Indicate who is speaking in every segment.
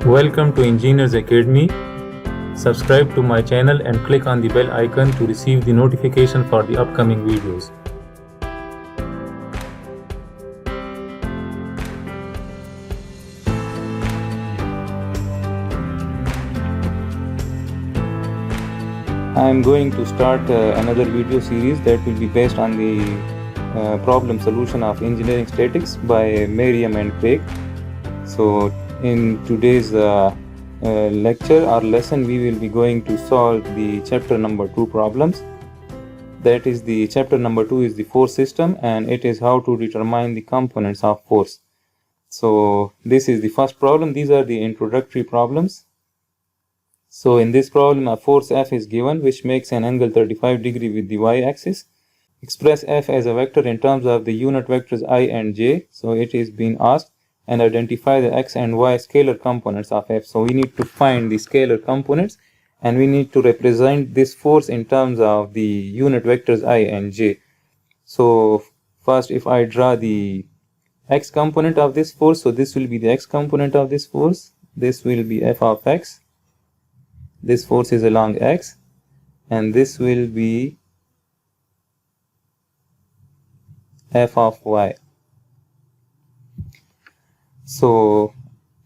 Speaker 1: Welcome to Engineers Academy. Subscribe to my channel and click on the bell icon to receive the notification for the upcoming videos. I am going to start another video series that will be based on the problem solution of engineering statics by Meriam and Kraige. So in today's lecture or lesson, we will be going to solve the chapter number 2 problems. That is, the chapter number 2 is the force system, and it is how to determine the components of force. So this is the first problem. These are the introductory problems. So in this problem, a force F is given, which makes an angle 35 degrees with the y-axis. Express F as a vector in terms of the unit vectors I and j. So it is being asked, and identify the x and y scalar components of F. So we need to find the scalar components, and we need to represent this force in terms of the unit vectors I and j. So first, if I draw the x component of this force, so this will be the x component of this force. This will be F of x. This force is along x, and this will be F of y. So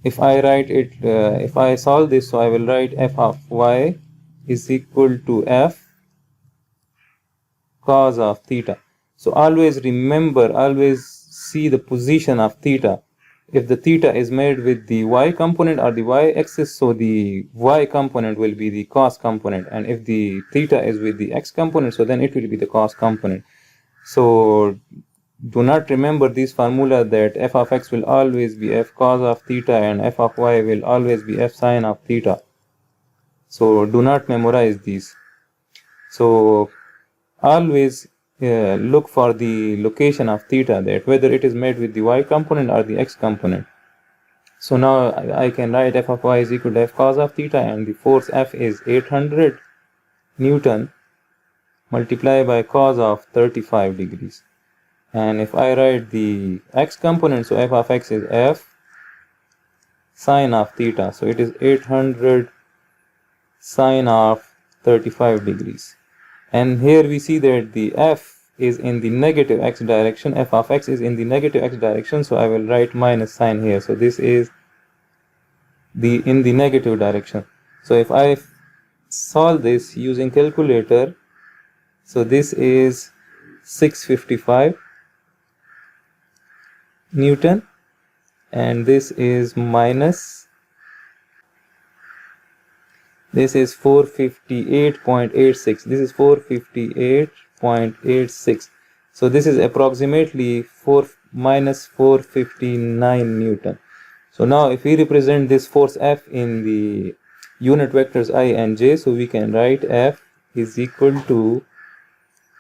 Speaker 1: if I write it, if I solve this, so I will write F of y is equal to F cos of theta. So always remember, always see the position of theta. If the theta is made with the y component or the y-axis, so the y component will be the cos component, and if the theta is with the x component, so then it will be the cos component. So do not remember this formula that F of x will always be F cos of theta and F of y will always be F sin of theta. So do not memorize these. So always look for the location of theta, that whether it is made with the y component or the x component. So now I can write F of y is equal to F cos of theta, and the force F is 800 Newton multiplied by cos of 35 degrees. And if I write the x component, so F of x is F sin of theta. So it is 800 sin of 35 degrees. And here we see that the F is in the negative x direction. F of x is in the negative x direction. So I will write minus sign here. So this is in the negative direction. So if I solve this using calculator, so this is 655 Newton, and this is minus, this is 458.86. This is 458.86. So this is approximately minus 459 Newton. So now if we represent this force F in the unit vectors I and j, so we can write F is equal to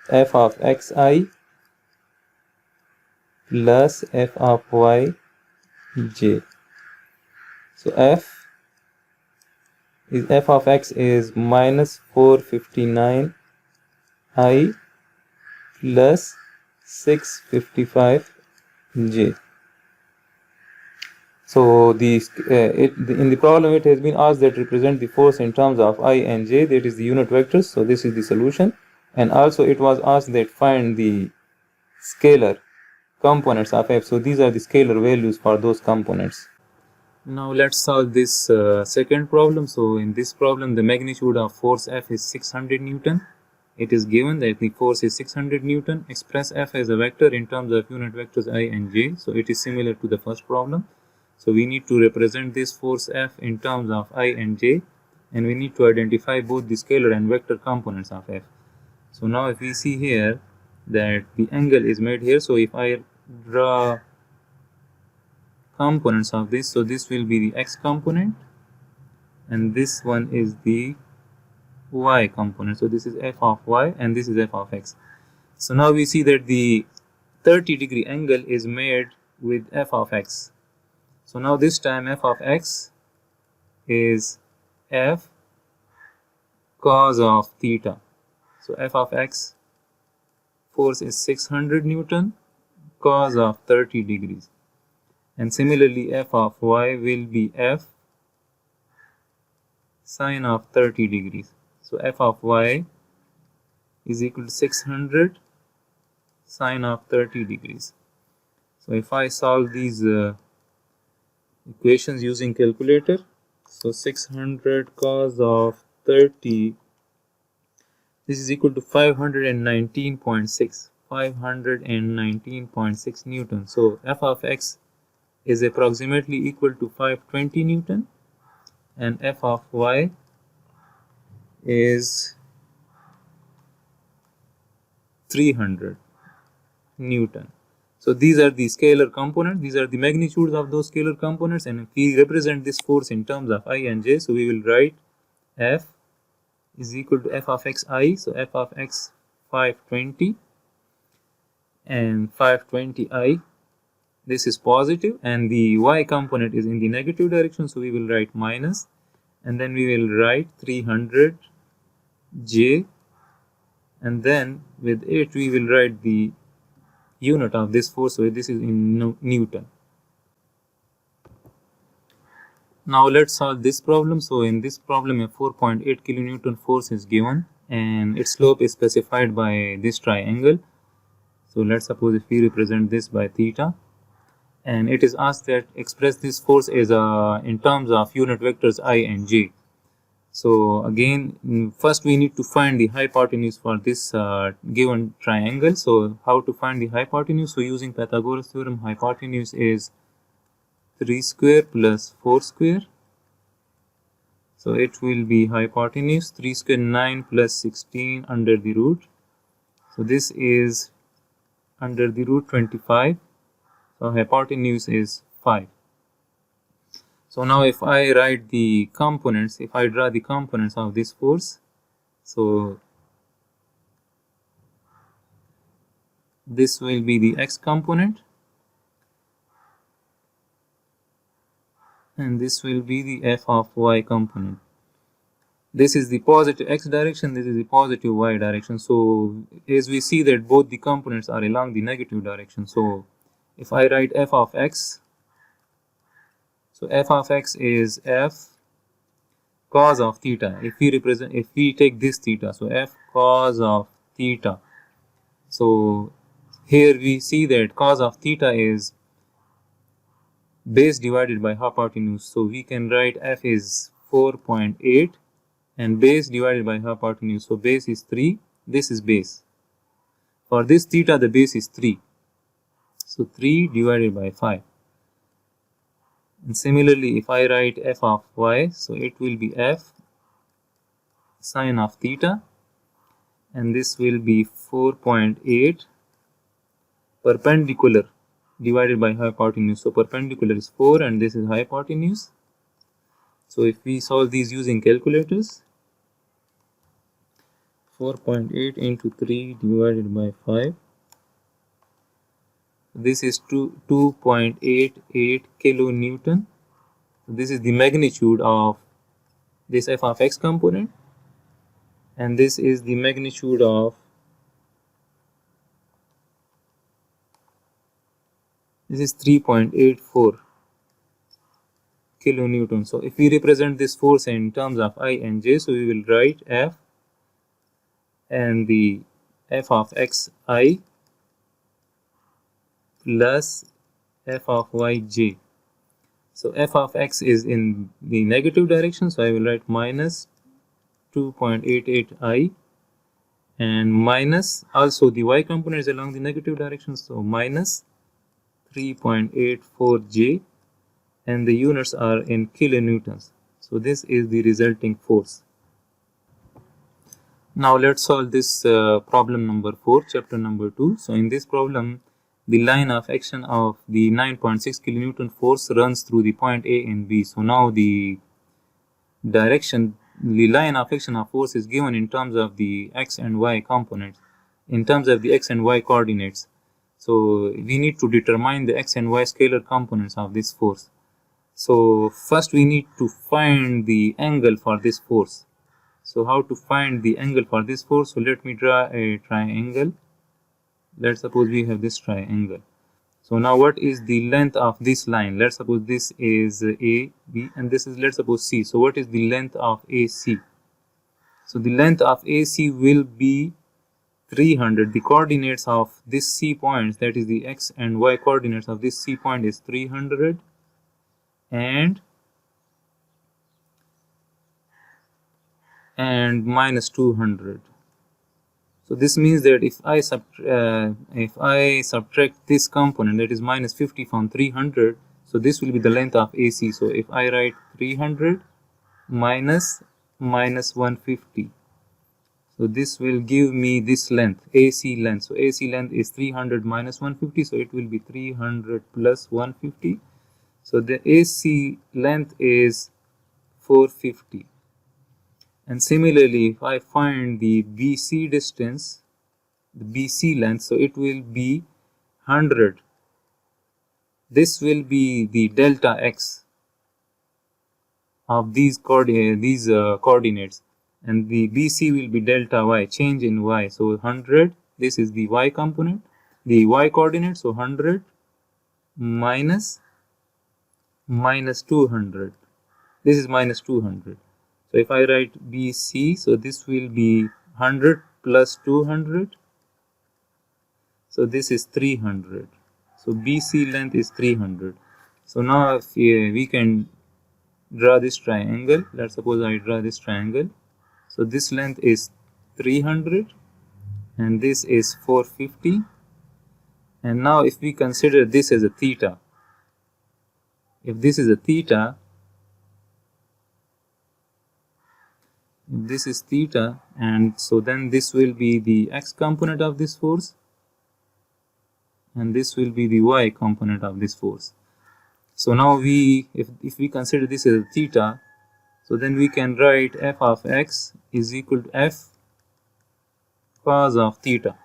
Speaker 1: F of xi plus F of y j. So F of x is minus 459 I plus 655 j. So in the problem it has been asked that represent the force in terms of I and j, that is the unit vectors. So this is the solution, and also it was asked that find the scalar components of F. So these are the scalar values for those components. Now let's solve this second problem. So in this problem, the magnitude of force F is 600 Newton. It is given that the force is 600 Newton. Express F as a vector in terms of unit vectors I and j. So it is similar to the first problem. So we need to represent this force F in terms of I and j, and we need to identify both the scalar and vector components of F. So now if we see here that the angle is made here, so if I draw components of this, so this will be the x component, and this one is the y component. So this is F of y and this is F of x. So now we see that the 30-degree angle is made with F of x. So now this time F of x is F cos of theta. So F of x force is 600 Newton cos of 30 degrees. And similarly, f of y will be f sine of 30 degrees. So f of y is equal to 600 sine of 30 degrees. So if I solve these equations using calculator, so 600 cos of 30, this is equal to 519.6 Newton. So f of x is approximately equal to 520 Newton, and f of y is 300 Newton. So these are the scalar components, these are the magnitudes of those scalar components, and if we represent this force in terms of I and j, so we will write f is equal to f of x I, so f of x 520 and 520i, this is positive, and the y component is in the negative direction, so we will write minus, and then we will write 300j, and then with it we will write the unit of this force, so this is in Newton. Now let's solve this problem. So in this problem a 4.8 kilonewton force is given and its slope is specified by this triangle. So let's suppose if we represent this by theta, and it is asked that express this force as in terms of unit vectors I and j. So again, first we need to find the hypotenuse for this given triangle. So how to find the hypotenuse? So using Pythagoras theorem, hypotenuse is 3 square plus 4 square. So it will be hypotenuse 3 square 9 plus 16 under the root. So this is under the root 25. So hypotenuse is 5. So now if I write the components, if I draw the components of this force, so this will be the x component and this will be the f of y component. This is the positive x direction, this is the positive y direction. So as we see that both the components are along the negative direction, so if I write f of x, so f of x is f cos of theta. If we take this theta, so f cos of theta. So here we see that cos of theta is base divided by hypotenuse. So we can write f is 4.8 and base divided by hypotenuse. So base is 3. This is base. For this theta, the base is 3. So 3 divided by 5. And similarly, if I write f of y, so it will be f sine of theta, and this will be 4.8 perpendicular divided by hypotenuse. So perpendicular is 4 and this is hypotenuse. So if we solve these using calculators, 4.8 into 3 divided by 5, this is 2.88 kilonewton. This is the magnitude of this f of x component, and this is the magnitude of this is 3.84 kilonewton. So if we represent this force in terms of I and j, so we will write f and the f of x I plus f of yj. So f of x is in the negative direction, so I will write minus 2.88i, and minus also the y component is along the negative direction, so minus 3.84j, and the units are in kilonewtons. So this is the resulting force. Now let's solve this problem number 4, chapter number 2. So in this problem, the line of action of the 9.6 kilonewton force runs through the point A and B. So now the direction, the line of action of force is given in terms of the x and y components, in terms of the x and y coordinates. So we need to determine the x and y scalar components of this force. So first we need to find the angle for this force. So how to find the angle for this force? So let me draw a triangle. Let's suppose we have this triangle. So now what is the length of this line? Let's suppose this is A, B, and this is, let's suppose, C. So what is the length of AC? So the length of AC will be 300. The coordinates of this C points, that is the X and Y coordinates of this C point, is 300 and minus 200. So this means that if I subtract this component, that is minus 50 from 300, so this will be the length of AC. So if I write 300 minus 150, so this will give me this length, AC length. So AC length is 300 minus 150, so it will be 300 plus 150. So the AC length is 450. And similarly, if I find the BC distance, the BC length, so it will be 100. This will be the delta X of these coordinates, and the BC will be delta Y, change in Y. So 100, this is the Y component, the Y coordinate, so 100 minus 200. This is minus 200. So if I write BC, so this will be 100 plus 200. So this is 300. So BC length is 300. So now if we can draw this triangle. Let's suppose I draw this triangle. So this length is 300 and this is 450. And now if we consider this as a theta, if this is a theta, if this is theta, and so then this will be the X component of this force and this will be the Y component of this force. So now if we consider this as a theta, so then we can write f of x is equal to f cos of theta.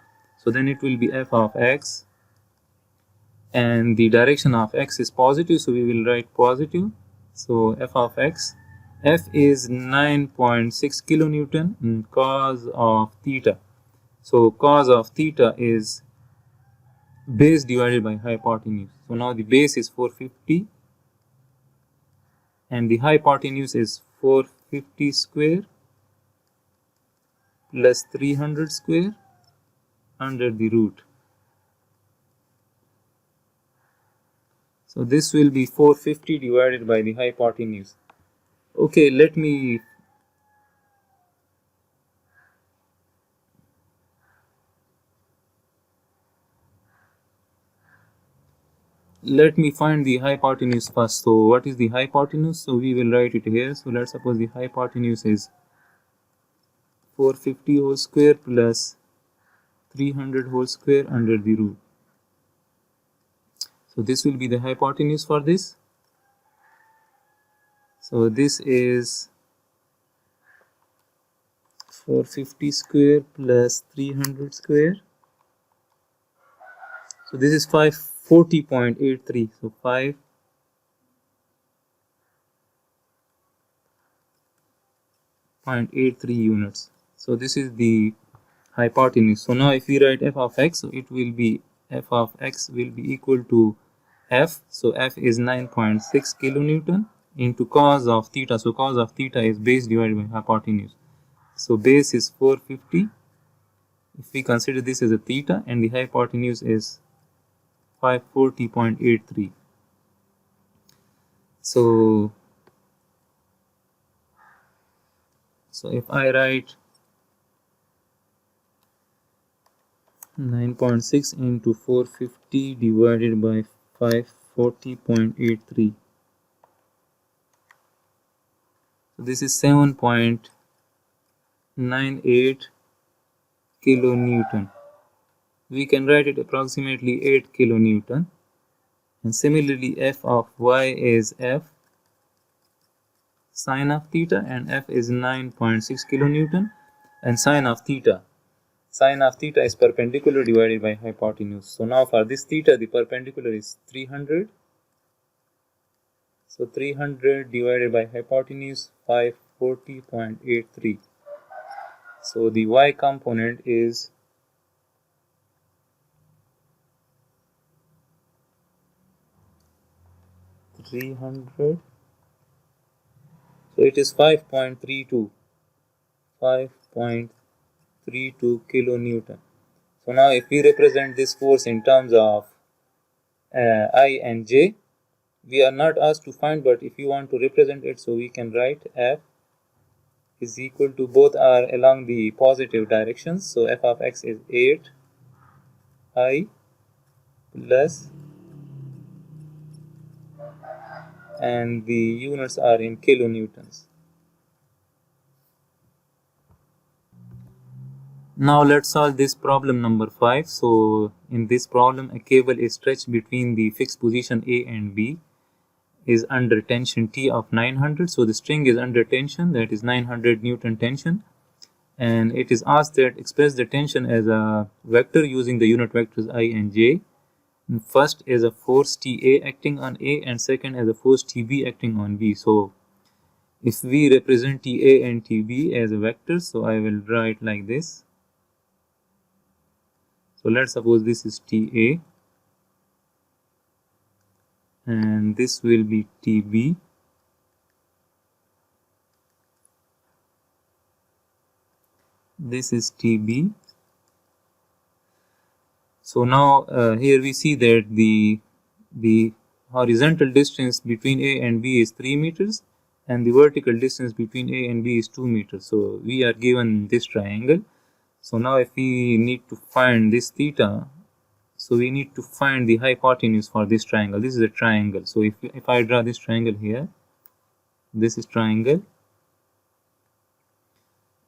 Speaker 1: So then it will be f of x, and the direction of x is positive, so we will write positive. So f of x, f is 9.6 kilonewton cos of theta. So cos of theta is base divided by hypotenuse. So now the base is 450 and the hypotenuse is 450 square plus 300 square under the root. So this will be 450 divided by the hypotenuse. Okay, let me find the hypotenuse first. So what is the hypotenuse? So we will write it here. So let's suppose the hypotenuse is 450 whole square plus 300 whole square under the root. So this will be the hypotenuse for this. So this is 450 square plus 300 square. So this is 540.83. So 5.83 units. So this is the hypotenuse. So now if we write f of x, so it will be f of x will be equal to f. So f is 9.6 kilonewton into cos of theta. So cos of theta is base divided by hypotenuse. So base is 450. If we consider this as a theta, and the hypotenuse is 540.83. So if I write 9.6 into 450 divided by 540.83. So this is 7.98 kilonewton. We can write it approximately 8 kilonewton. And similarly, f of y is f sine of theta, and f is 9.6 kilonewton, and sine of theta is perpendicular divided by hypotenuse. So now for this theta, the perpendicular is 300. So 300 divided by hypotenuse 540.83. So the y component is 300. So it is 5.32 kilonewton. So now if we represent this force in terms of I and J, we are not asked to find, but if you want to represent it, so we can write F is equal to, both are along the positive directions, so F of x is 8 I plus, and the units are in kilonewtons. Now let's solve this problem number 5. So in this problem, a cable is stretched between the fixed position A and B, is under tension T of 900. So the string is under tension, that is 900 Newton tension, and it is asked that express the tension as a vector using the unit vectors I and J. And first as a force TA acting on A, and second as a force TB acting on B. So if we represent TA and TB as a vector, so I will write like this. So let's suppose this is TA and this will be TB. This is TB. So now here we see that the horizontal distance between A and B is 3 meters and the vertical distance between A and B is 2 meters. So we are given this triangle. So now if we need to find this theta, so we need to find the hypotenuse for this triangle. This is a triangle. So if I draw this triangle here, this is triangle,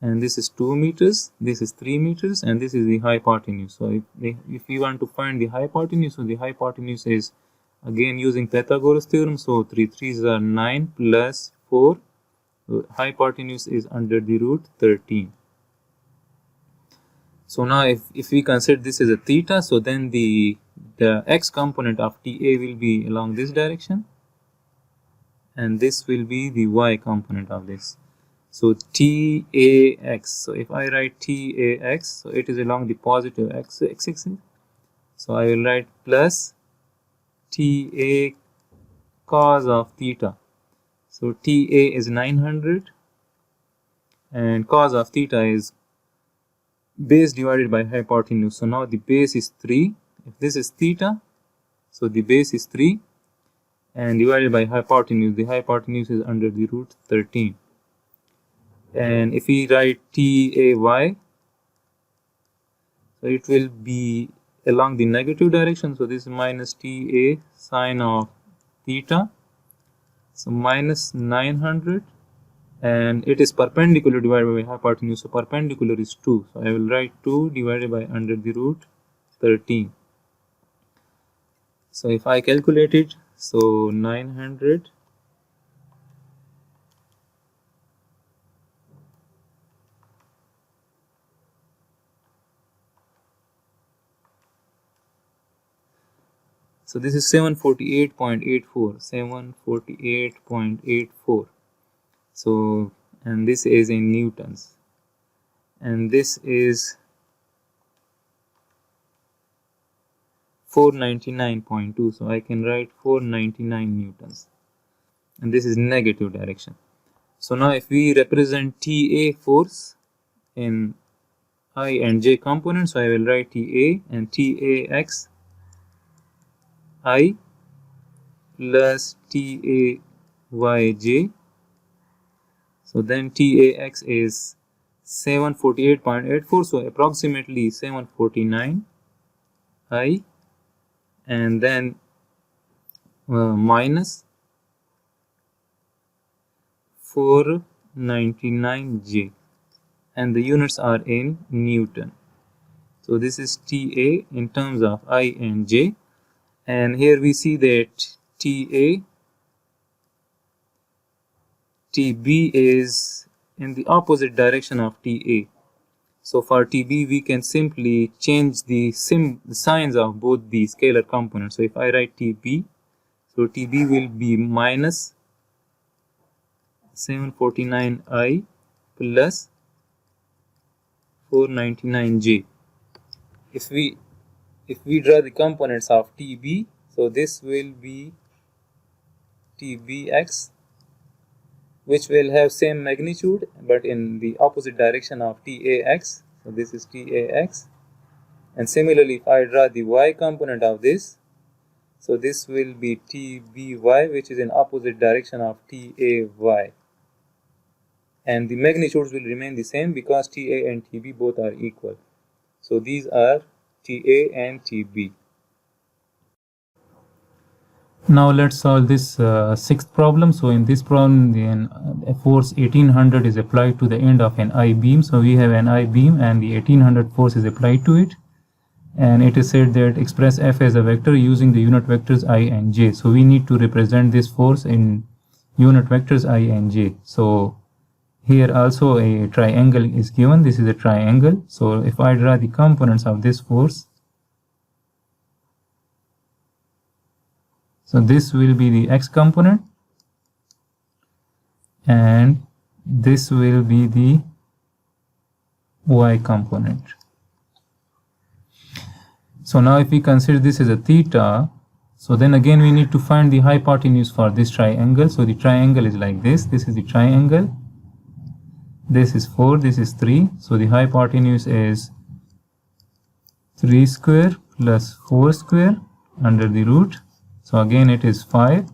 Speaker 1: and this is 2 meters, this is 3 meters, and this is the hypotenuse. So if we want to find the hypotenuse, so the hypotenuse is again using Pythagoras theorem. So 3 3s are 9 plus 4. So hypotenuse is under the root 13. So now if we consider this as a theta, so then the x component of TA will be along this direction, and this will be the y component of this. So TAX, so if I write TAX, so it is along the positive x-axis. So I will write plus TA cos of theta. So TA is 900 and cos of theta is base divided by hypotenuse. So now the base is 3. If this is theta, so the base is 3 and divided by hypotenuse, the hypotenuse is under the root 13. And if we write TAY, so it will be along the negative direction. So this is minus TA sine of theta, so minus 900, and it is perpendicular divided by hypotenuse, so perpendicular is 2. So I will write 2 divided by under the root 13. So if I calculate it, so 900 so this is 748.84, 748.84. So, and this is in newtons, and this is 499.2. So I can write 499 newtons, and this is negative direction. So now if we represent TA force in I and J components, so I will write TA and TAX I plus TAYJ. So then TAX is 748.84, so approximately 749 I, and then minus 499J, and the units are in Newton. So this is TA in terms of I and J, and here we see that TB is in the opposite direction of TA. So for TB we can simply change the signs of both the scalar components. So if I write TB, so TB will be minus 749I plus 499J. If we draw the components of TB, so this will be TBX, which will have same magnitude but in the opposite direction of TAX. So this is TAX. And similarly, if I draw the y component of this, so this will be TBY, which is in opposite direction of TAY. And the magnitudes will remain the same because TA and TB both are equal. So these are TA and TB. Now let's solve this sixth problem. So in this problem, the force 1800 is applied to the end of an I-beam. So we have an I-beam and the 1800 force is applied to it. And it is said that express F as a vector using the unit vectors I and J. So we need to represent this force in unit vectors I and J. So here also a triangle is given. This is a triangle. So if I draw the components of this force, so this will be the x component and this will be the y component. So now if we consider this as a theta, so then again we need to find the hypotenuse for this triangle. So the triangle is like this. This is the triangle. This is 4, this is 3. So the hypotenuse is 3 square plus 4 square under the root. So again it is 5.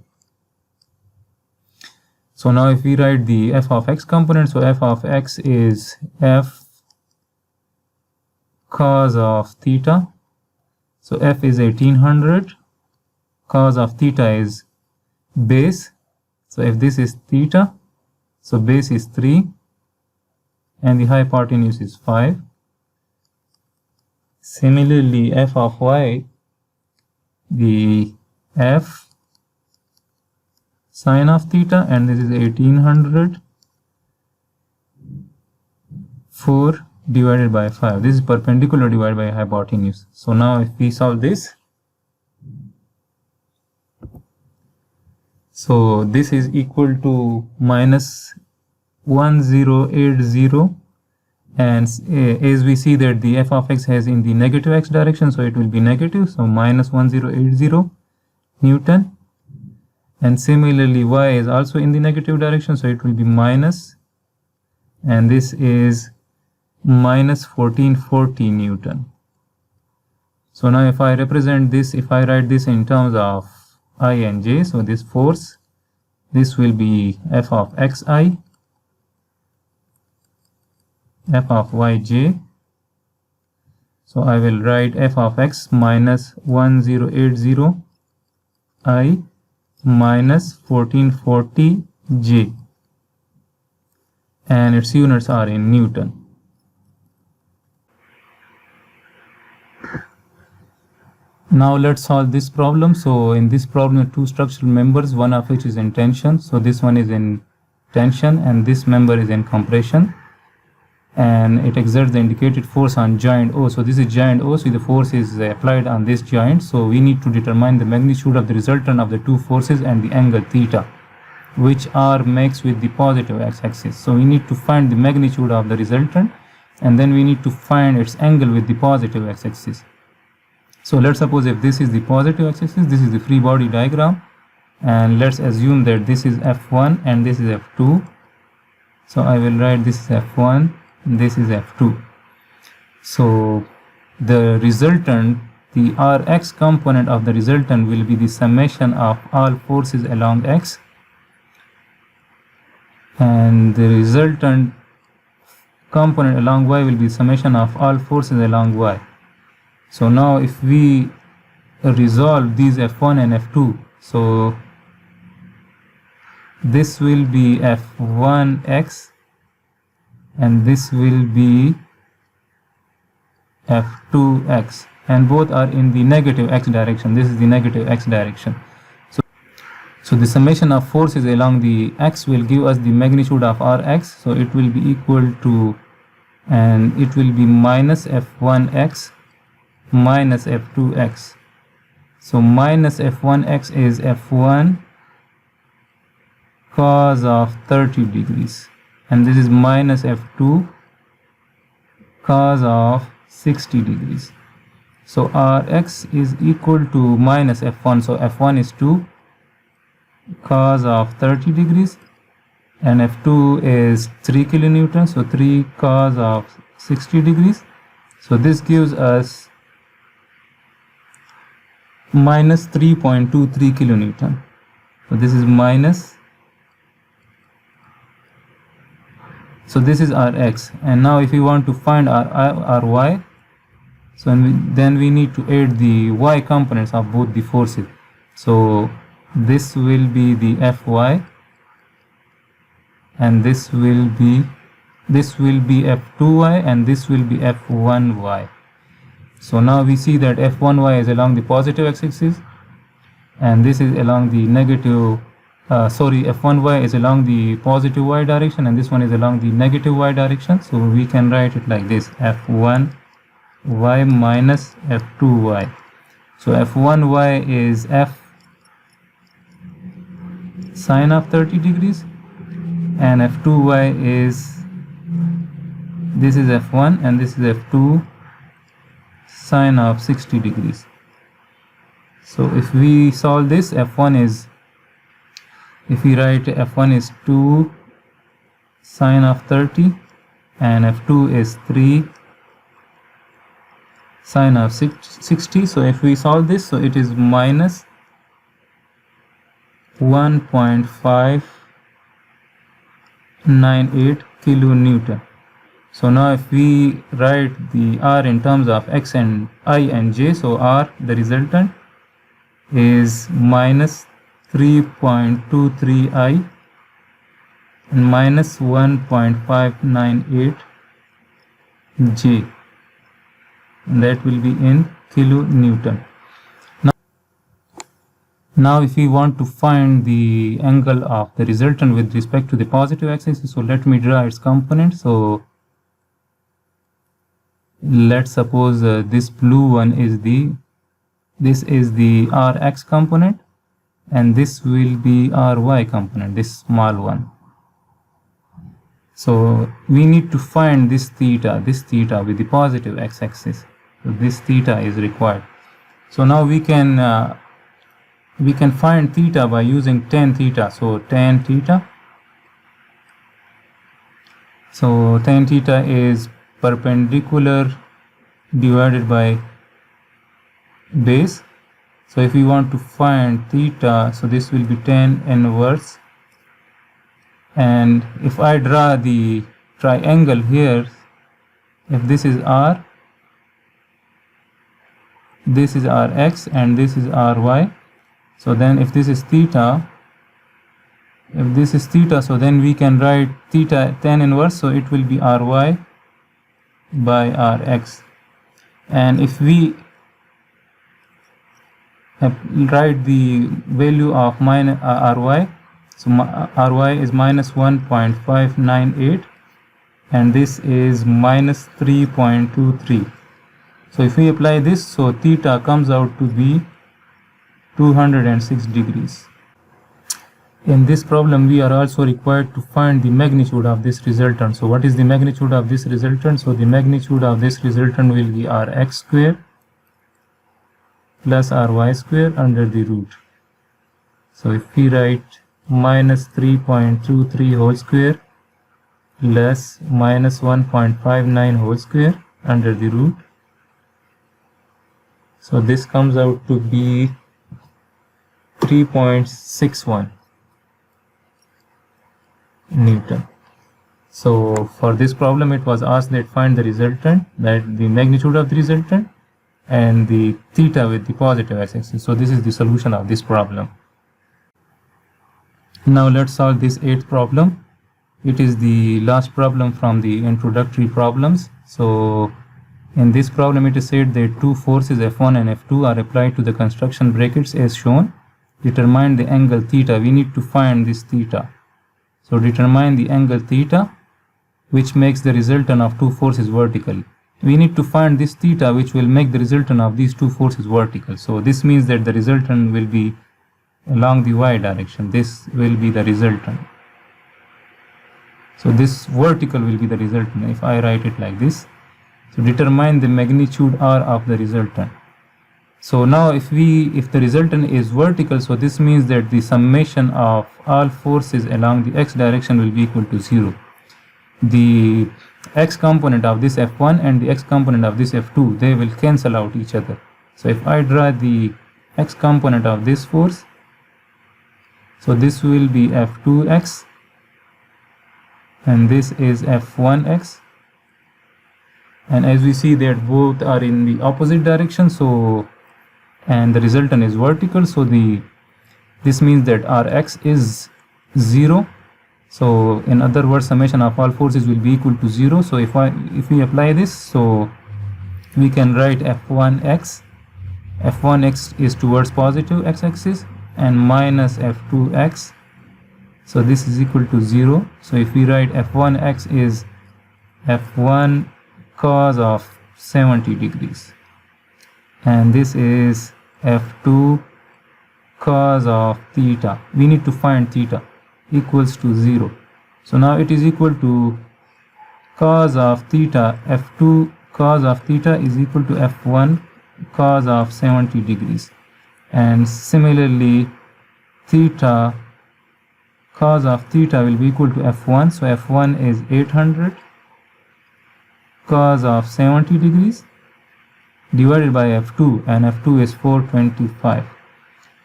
Speaker 1: So now if we write the f of x component, so f of x is f cos of theta. So f is 1800, cos of theta is base. So if this is theta, so base is 3 and the hypotenuse is 5. Similarly, f of y, the f sine of theta, and this is 1800, 4 divided by 5. This is perpendicular divided by hypotenuse. So now if we solve this, so this is equal to minus 1080, and as we see that the f of x has in the negative x direction, so it will be negative, so minus 1080 Newton. And similarly y is also in the negative direction, so it will be minus, and this is minus 1440 Newton. So now if I represent this, if I write this in terms of I and j, so this force, this will be f of xi, f of yj. So I will write f of x minus 1080 I minus 1440 j, and its units are in Newton. Now let's solve this problem. So in this problem, two structural members, one of which is in tension. So this one is in tension and this member is in compression, and it exerts the indicated force on joint O. So this is joint O, so the force is applied on this joint. So we need to determine the magnitude of the resultant of the two forces and the angle theta, which are mixed with the positive x-axis. So we need to find the magnitude of the resultant, and then we need to find its angle with the positive x-axis. So let's suppose if this is the positive x-axis, this is the free body diagram, and let's assume that this is F1 and this is F2. So I will write this is F1, this is F2. So the resultant, the Rx component of the resultant will be the summation of all forces along x, and the resultant component along y will be summation of all forces along y. So now if we resolve these F1 and F2, so this will be F1x and this will be F2x, and both are in the negative x direction. This is the negative x direction. So the summation of forces along the x will give us the magnitude of Rx. So it will be equal to, and it will be minus F1x minus F2x. So minus F1x is F1 cos of 30 degrees, and this is minus F2 cos of 60 degrees. So Rx is equal to minus F1, so F1 is 2 cos of 30 degrees, and F2 is 3 kilonewton, so 3 cos of 60 degrees. So this gives us minus 3.23 kilonewton. So this is minus, so this is our x, and now if we want to find our y, so then we need to add the y components of both the forces. So this will be the Fy, and this will be F2y, and this will be F1y. So now we see that F1y is along the positive x-axis, and this is along the negative, F1y is along the positive y direction, and this one is along the negative y direction. So we can write it like this: F1y minus F2y. So F1y is F sine of 30 degrees, and F2y is, this is F1 and this is F2 sine of 60 degrees. So if we solve this, F1 is, if we write F1 is 2 sine of 30 and F2 is 3 sine of 60. So if we solve this, so it is minus 1.598 kilonewton. So now if we write the R in terms of x and I and j, so R, the resultant, is minus 3.23i and minus 1.598 j, and that will be in kilonewton. Now if we want to find the angle of the resultant with respect to the positive x-axis, so let me draw its component. So let's suppose this blue one is this is the Rx component, and this will be Ry component, this small one. So we need to find this theta with the positive x-axis. So this theta is required. So now we can find theta by using tan theta. So tan theta. So tan theta is perpendicular divided by base. So if we want to find theta, so this will be tan inverse, and if I draw the triangle here, if this is R, this is Rx, and this is Ry, so then if this is theta, so then we can write theta tan inverse, so it will be Ry by Rx. And if we write the value of Ry, so Ry is minus 1.598 and this is minus 3.23. So if we apply this, so theta comes out to be 206 degrees. In this problem, we are also required to find the magnitude of this resultant. So what is the magnitude of this resultant? So the magnitude of this resultant will be Rx square plus Ry square under the root. So if we write minus 3.23 whole square plus minus 1.59 whole square under the root, so this comes out to be 3.61 Newton. So for this problem, it was asked that find the resultant, that the magnitude of the resultant and the theta with the positive x-axis. So this is the solution of this problem. Now let's solve this 8th problem. It is the last problem from the introductory problems. So in this problem, it is said that two forces F1 and F2 are applied to the construction brackets as shown. Determine the angle theta. We need to find this theta. So determine the angle theta which makes the resultant of two forces vertical. We need to find this theta which will make the resultant of these two forces vertical. So this means that the resultant will be along the y direction. This will be the resultant. So this vertical will be the resultant if I write it like this. So determine the magnitude R of the resultant. So now if the resultant is vertical, so this means that the summation of all forces along the x direction will be equal to 0. The x component of this F1 and the x component of this F2, they will cancel out each other. So if I draw the x component of this force, so this will be F2x and this is F1x, and as we see that both are in the opposite direction, so and the resultant is vertical, so this means that Rx is 0. So in other words, summation of all forces will be equal to 0. So if we apply this, so we can write F1x is towards positive x-axis and minus F2x, so this is equal to 0. So if we write F1x is F1 cos of 70 degrees and this is F2 cos of theta. We need to find theta equals to 0. So now it is equal to cos of theta. F2 cos of theta is equal to F1 cos of 70 degrees, and similarly theta cos of theta will be equal to F1. So F1 is 800 cos of 70 degrees divided by F2, and F2 is 425.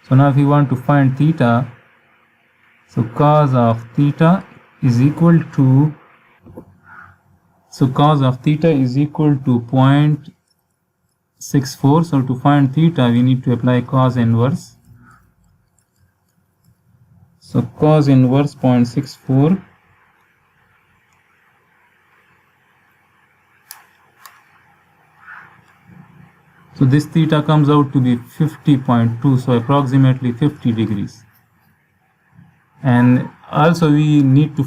Speaker 1: So now if we want to find theta, so cos of theta is equal to 0.64. So to find theta we need to apply cos inverse. So cos inverse 0.64. So this theta comes out to be 50.2, so approximately 50 degrees. And also we need to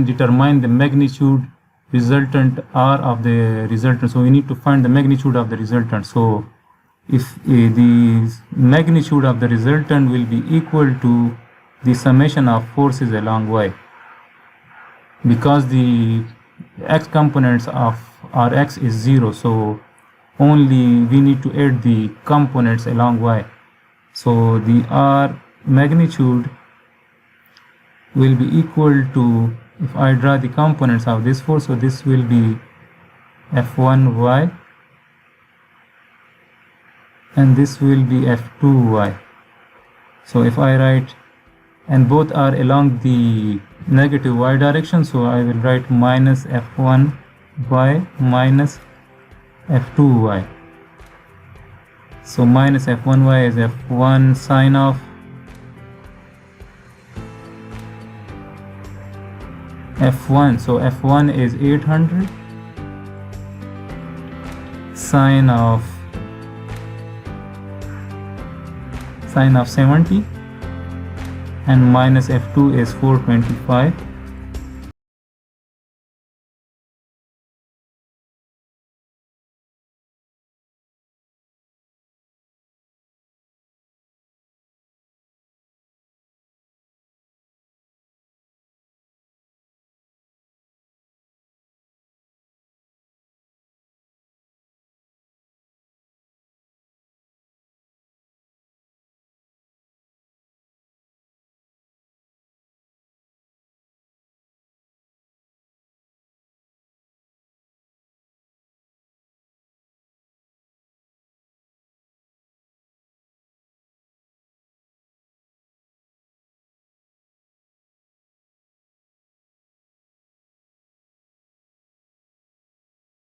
Speaker 1: determine the magnitude resultant R of the resultant. So we need to find the magnitude of the resultant. So if the magnitude of the resultant will be equal to the summation of forces along y, because the x components of Rx is 0, so only we need to add the components along y. So the R magnitude will be equal to, if I draw the components of this force, so this will be F1y and this will be F2y. So if I write, and both are along the negative y direction, so I will write minus F1y minus F2y. So minus F1y is F1 sine of F1. So F1 is 800 sine of 70, and minus F2 is 425.